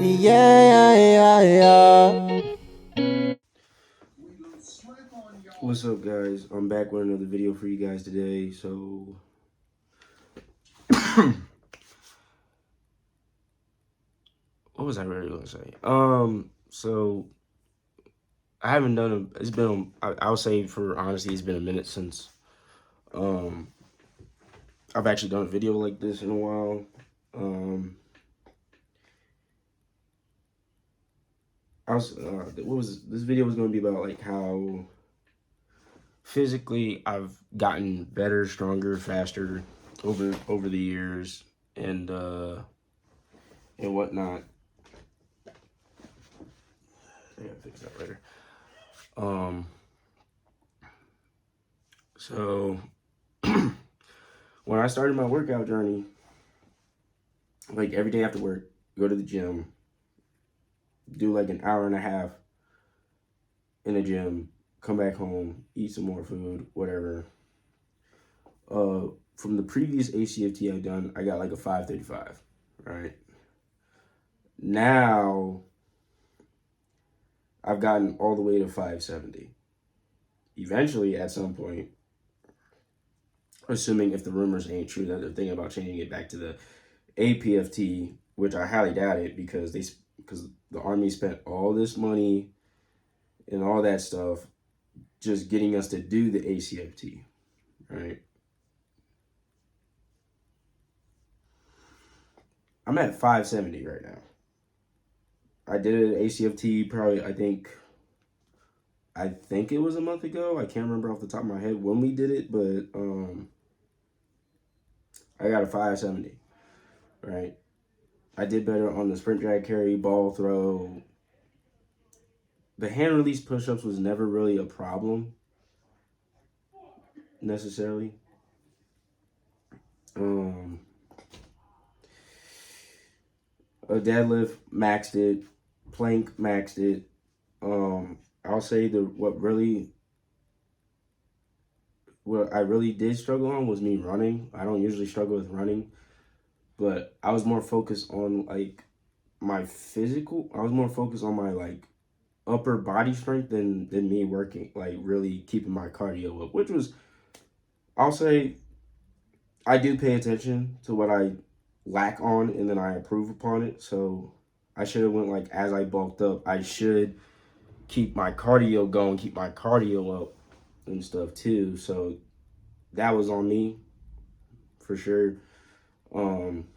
Yeah. What's up, guys? I'm back with another video for you guys today. So, what was I really gonna say? So I haven't done a. It's been. I'll say for honesty, it's been a minute since um I've actually done a video like this in a while. Um, what was this video was gonna be about? Like how physically I've gotten better, stronger, faster over the years, and whatnot. I gotta fix that later. Um, so when I started my workout journey, like every day after work, go to the gym, do like an hour and a half in the gym, come back home, eat some more food, whatever. From the previous ACFT I've done, I got like a 535, right? Now I've gotten all the way to 570. Eventually, at some point, assuming if the rumors ain't true that they're thinking about changing it back to the APFT, which I highly doubt it because the Army spent all this money and all that stuff just getting us to do the ACFT, right? I'm at 570 right now. I did an ACFT probably I think it was a month ago. I can't remember off the top of my head when we did it, but I got a 570, right? I did better on the sprint drag carry, ball throw. The hand release push-ups was never really a problem necessarily. Um, a deadlift maxed it, plank maxed it. I'll say what I really did struggle on was me running. I don't usually struggle with running, but I was more focused on like my physical. I was more focused on my like upper body strength than me working like really keeping my cardio up, which was I'll say I do pay attention to what I lack on and then I improve upon it. So I should have went like as I bulked up, I should keep my cardio going, keep my cardio up and stuff too. So that was on me for sure. Um,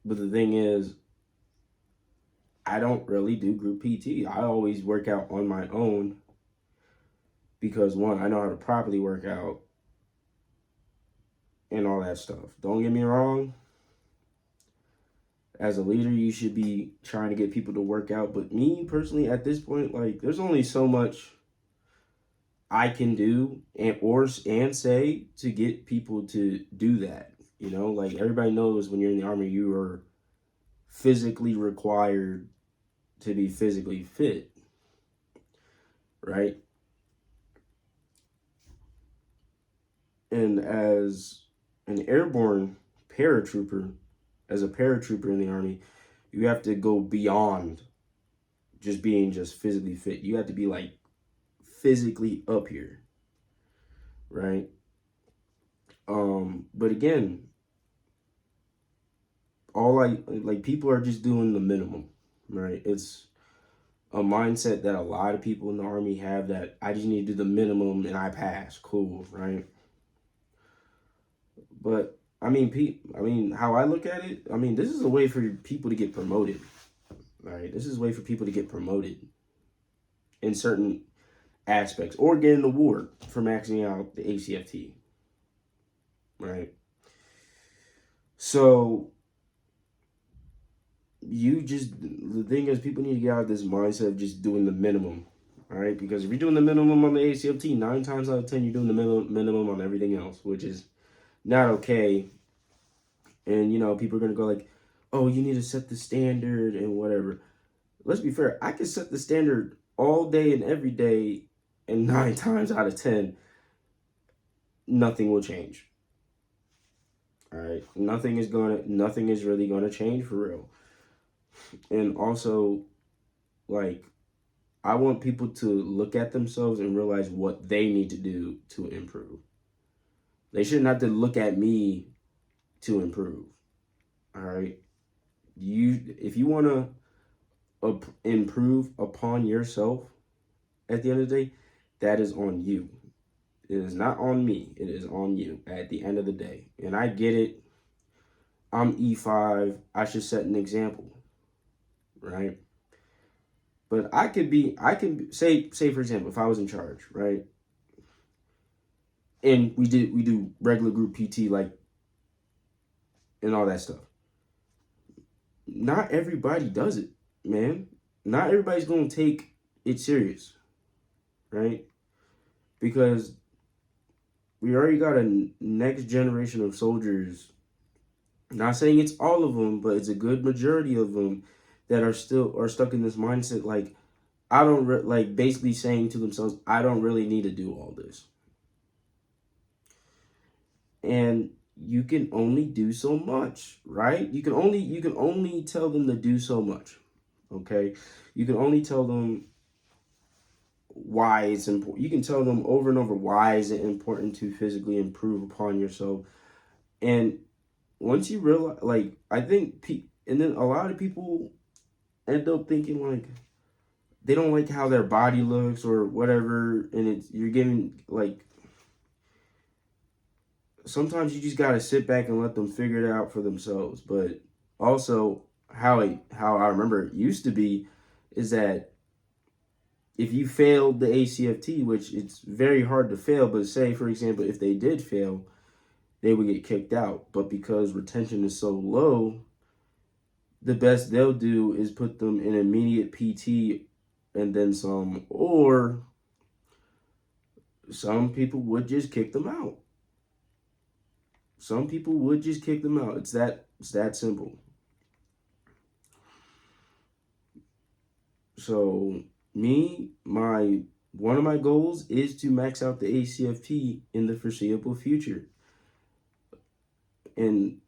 but the thing is, I don't really do group PT. I always work out on my own because one, I know how to properly work out and all that stuff. Don't get me wrong. As a leader, you should be trying to get people to work out. But me personally, at this point, like there's only so much I can do and say to get people to do that. You know, like everybody knows when you're in the Army, you are physically required to be physically fit, right? And as an airborne paratrooper, as a paratrooper in the Army, you have to go beyond just being just physically fit. You have to be like physically up here, right? But again, all I like people are just doing the minimum, right? It's a mindset that a lot of people in the Army have that I just need to do the minimum and I pass. Cool, right? But how I look at it, this is a way for people to get promoted, right? This is a way for people to get promoted in certain aspects or get an award for maxing out the ACFT, right? So the thing is, people need to get out of this mindset of just doing the minimum, all right? Because if you're doing the minimum on the ACFT, 9 times out of 10, you're doing the minimum on everything else, which is not okay. And, people are going to go like, oh, you need to set the standard and whatever. Let's be fair. I can set the standard all day and every day, and 9 times out of 10, nothing will change. All right. Nothing is really going to change for real. And also, like, I want people to look at themselves and realize what they need to do to improve. They shouldn't have to look at me to improve. All right. If you want to improve upon yourself at the end of the day, that is on you. It is not on me. It is on you at the end of the day. And I get it. I'm E5. I should set an example, right? But I can say for example, if I was in charge, right? And we do regular group PT, like, and all that stuff. Not everybody does it, man. Not everybody's going to take it serious, right? Because we already got a next generation of soldiers. Not saying it's all of them, but it's a good majority of them that are stuck in this mindset. Like, I don't like, basically saying to themselves, I don't really need to do all this. And you can only do so much, right? You can only tell them to do so much. Okay? You can only tell them why it's important. You can tell them over and over why is it important to physically improve upon yourself. And once you realize, like, I think and then a lot of people end up thinking, like, they don't like how their body looks or whatever, and you're giving, like, sometimes you just got to sit back and let them figure it out for themselves. But also, how I remember it used to be is that if you failed the ACFT, which it's very hard to fail, but say, for example, if they did fail, they would get kicked out. But because retention is so low, the best they'll do is put them in immediate PT and then some, or some people would just kick them out. Some people would just kick them out. It's that simple. So one of my goals is to max out the ACFT in the foreseeable future. And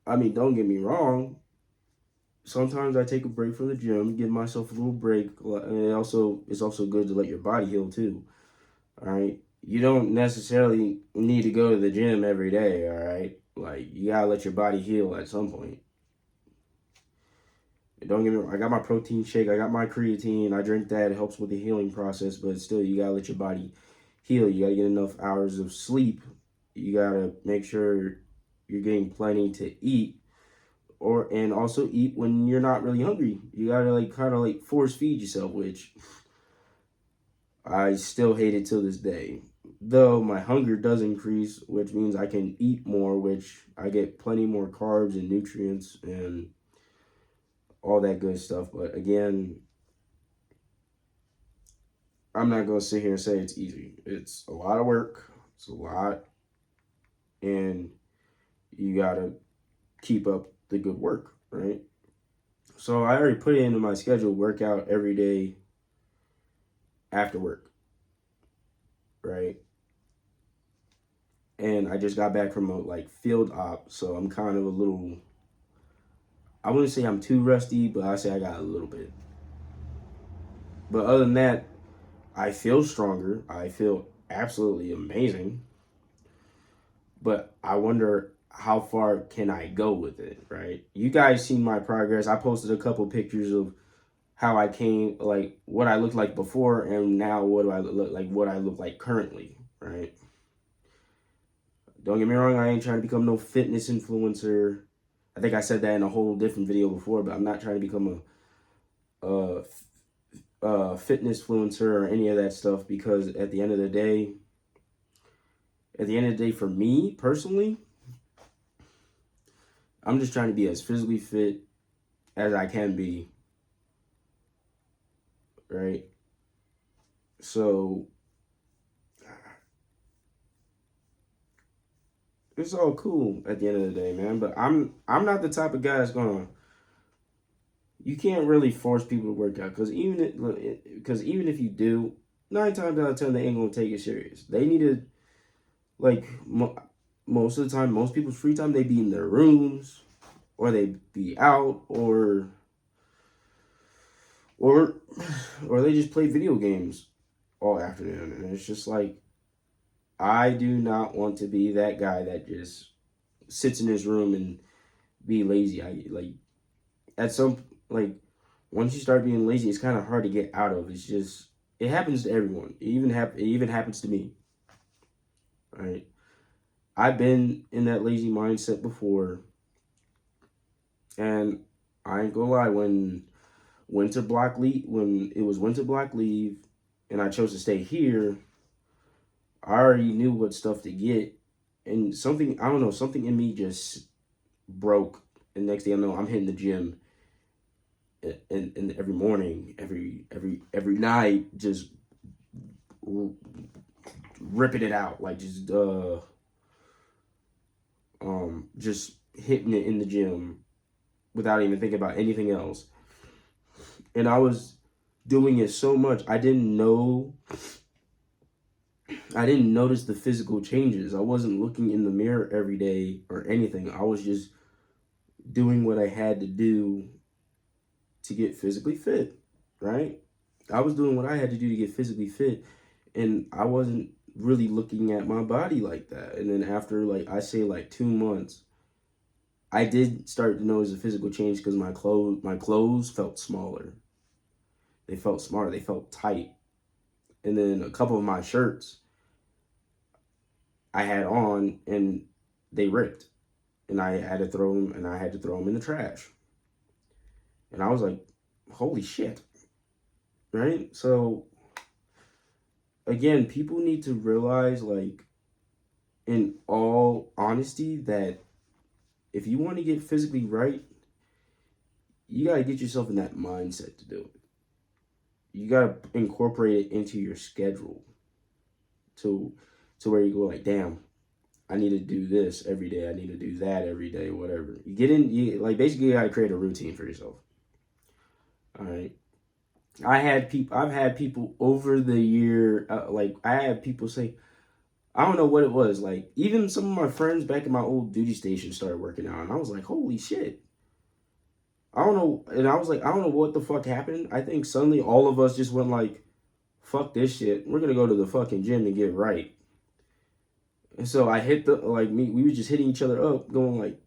I mean, don't get me wrong. Sometimes I take a break from the gym, give myself a little break. And it's also good to let your body heal too. All right. You don't necessarily need to go to the gym every day. All right. Like, you gotta let your body heal at some point. Don't get me wrong, I got my protein shake, I got my creatine, I drink that, it helps with the healing process, but still, you gotta let your body heal. You gotta get enough hours of sleep. You gotta make sure you're getting plenty to eat, and also eat when you're not really hungry. You gotta, like, kind of like force feed yourself, which I still hate it till this day. Though my hunger does increase, which means I can eat more, which I get plenty more carbs and nutrients and all that good stuff. But again, I'm not going to sit here and say it's easy. It's a lot of work. It's a lot. And you got to keep up the good work, right? So I already put it into my schedule, workout every day after work, right? And I just got back from a, like, field op, so I'm kind of a little, I wouldn't say I'm too rusty, but I say I got a little bit. But other than that, I feel stronger. I feel absolutely amazing. But I wonder how far can I go with it, right? You guys seen my progress. I posted a couple pictures of how I came, like, what I looked like before, and now what do I look like, what I look like currently, right? Don't get me wrong, I ain't trying to become no fitness influencer. I think I said that in a whole different video before, but I'm not trying to become a fitness influencer or any of that stuff, because at the end of the day, for me personally, I'm just trying to be as physically fit as I can be, right? So it's all cool at the end of the day, man. But I'm not the type of guy that's gonna. You can't really force people to work out, because even if you do, 9 times out of 10 they ain't gonna take it serious. They need to, like, most of the time, most people's free time, they be in their rooms, or they be out, or or or they just play video games all afternoon, and it's just like I do not want to be that guy that just sits in his room and be lazy. I like at some like once you start being lazy, it's kind of hard to get out of. It's just it happens to everyone. It even happens to me. Right? I've been in that lazy mindset before, and I ain't gonna lie. When it was winter block leave, and I chose to stay here, I already knew what stuff to get, and something I don't know, something in me just broke. And next thing I know, I'm hitting the gym, and every morning, every night, just ripping it out, like just hitting it in the gym without even thinking about anything else. And I was doing it so much, I didn't notice the physical changes. I wasn't looking in the mirror every day or anything. I was just doing what I had to do to get physically fit, right? I was doing what I had to do to get physically fit, and I wasn't really looking at my body like that. And then after I say 2 months, I did start to notice a physical change because my clothes felt smaller. They felt smaller. They felt tight. And then a couple of my shirts I had on and they ripped, and I had to throw them in the trash. And I was like, holy shit, right? So again, people need to realize, in all honesty, that if you want to get physically right, you got to get yourself in that mindset to do it. You got to incorporate it into your schedule to where you go damn, I need to do this every day. I need to do that every day, whatever. Basically you got to create a routine for yourself. All right. I've had people over the year, I had people say, I don't know what it was. Even some of my friends back in my old duty station started working out, and I was like, holy shit. I don't know. And I was like, I don't know what the fuck happened. I think suddenly all of us just went fuck this shit. We're going to go to the fucking gym and get right. And so I hit we were just hitting each other up, going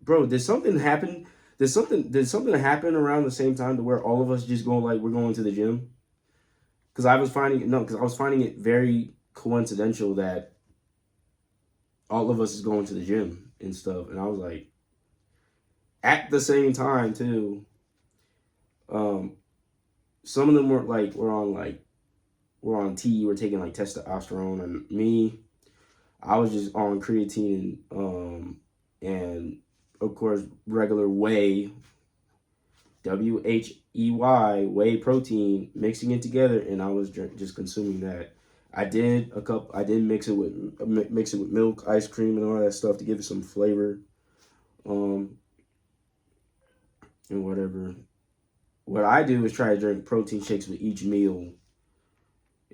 bro, did something happen? Did something happen around the same time to where all of us just going we're going to the gym? Because I was finding it very coincidental that all of us is going to the gym and stuff. And I was like, at the same time too, some of them were on T, were taking testosterone, and me, I was just on creatine, and of course regular whey protein, mixing it together, and I was just consuming that. I did mix it with milk, ice cream, and all that stuff to give it some flavor, and whatever. What I do is try to drink protein shakes with each meal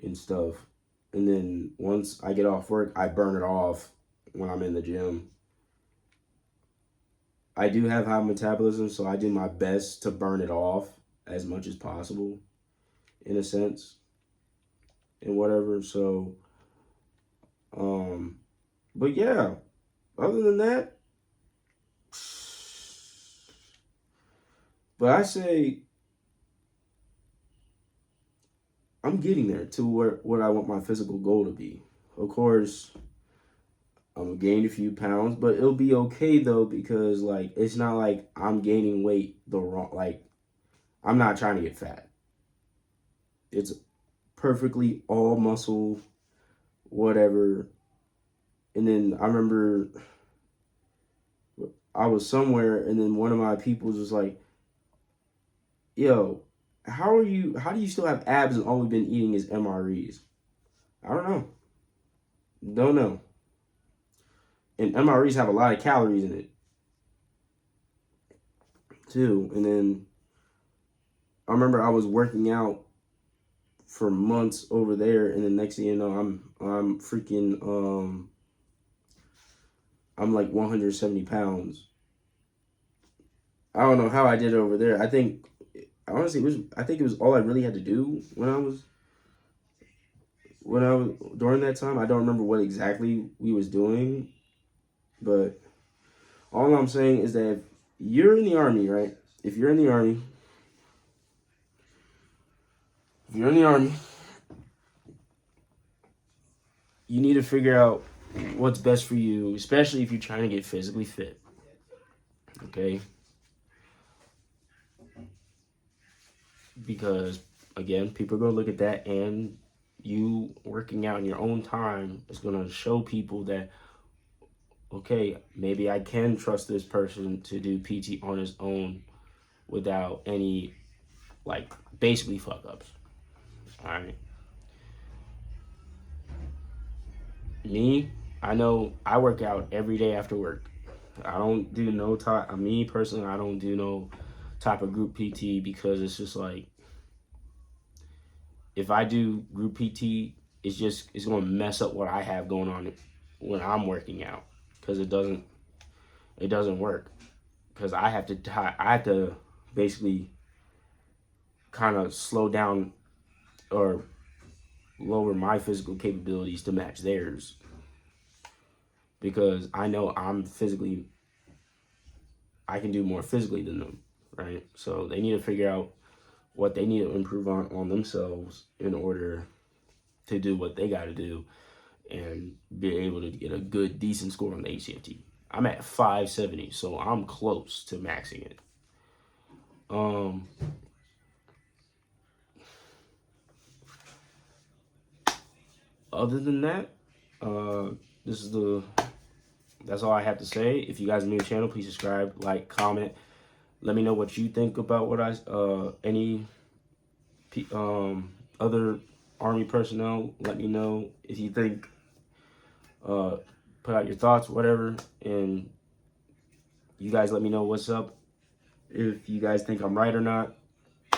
and stuff. And then once I get off work, I burn it off when I'm in the gym. I do have high metabolism, so I do my best to burn it off as much as possible, in a sense, and whatever. So, but yeah, other than that, but I say I'm getting there to what I want my physical goal to be. Of course, I'm gonna gain a few pounds, but it'll be okay though, because it's not like I'm gaining weight the wrong, I'm not trying to get fat. It's perfectly all muscle, whatever. And then I remember I was somewhere, and then one of my people was like, yo, how do you still have abs and all we've been eating is MREs? I don't know. And MREs have a lot of calories in it too. And then I remember I was working out for months over there, and the next thing you know, I'm freaking I'm 170 pounds. I don't know how I did it over there. I think honestly, I think it was all I really had to do when I was during that time. I don't remember what exactly we was doing, but all I'm saying is that if you're in the army, right? If you're in the army, if you're in the army, you need to figure out what's best for you, especially if you're trying to get physically fit. Okay? Because again, people are gonna look at that, and you working out in your own time is gonna show people that, okay, maybe I can trust this person to do PT on his own without any, like, basically fuck ups. All right. Me, I know I work out every day after work. I don't do no type. Me personally, I don't do no type of group PT because it's just like, if I do group PT, it's gonna mess up what I have going on when I'm working out, because it doesn't work, because I have to basically kind of slow down or lower my physical capabilities to match theirs, because I know I can do more physically than them, right? So they need to figure out what they need to improve on themselves in order to do what they got to do and be able to get a good, decent score on the HCFT. I'm at 570, so I'm close to maxing it. Um, Other than that, uh, this is the that's all I have to say. If you guys are new to the channel, please subscribe, like, comment. Let me know what you think about what any other Army personnel. Let me know if you think, put out your thoughts, whatever, and you guys let me know what's up. If you guys think I'm right or not,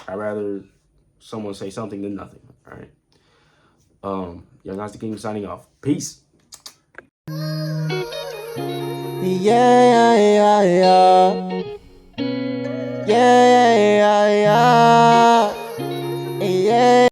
I'd rather someone say something than nothing. All right. youngoztheking signing off. Peace. Yeah, yeah, yeah, yeah.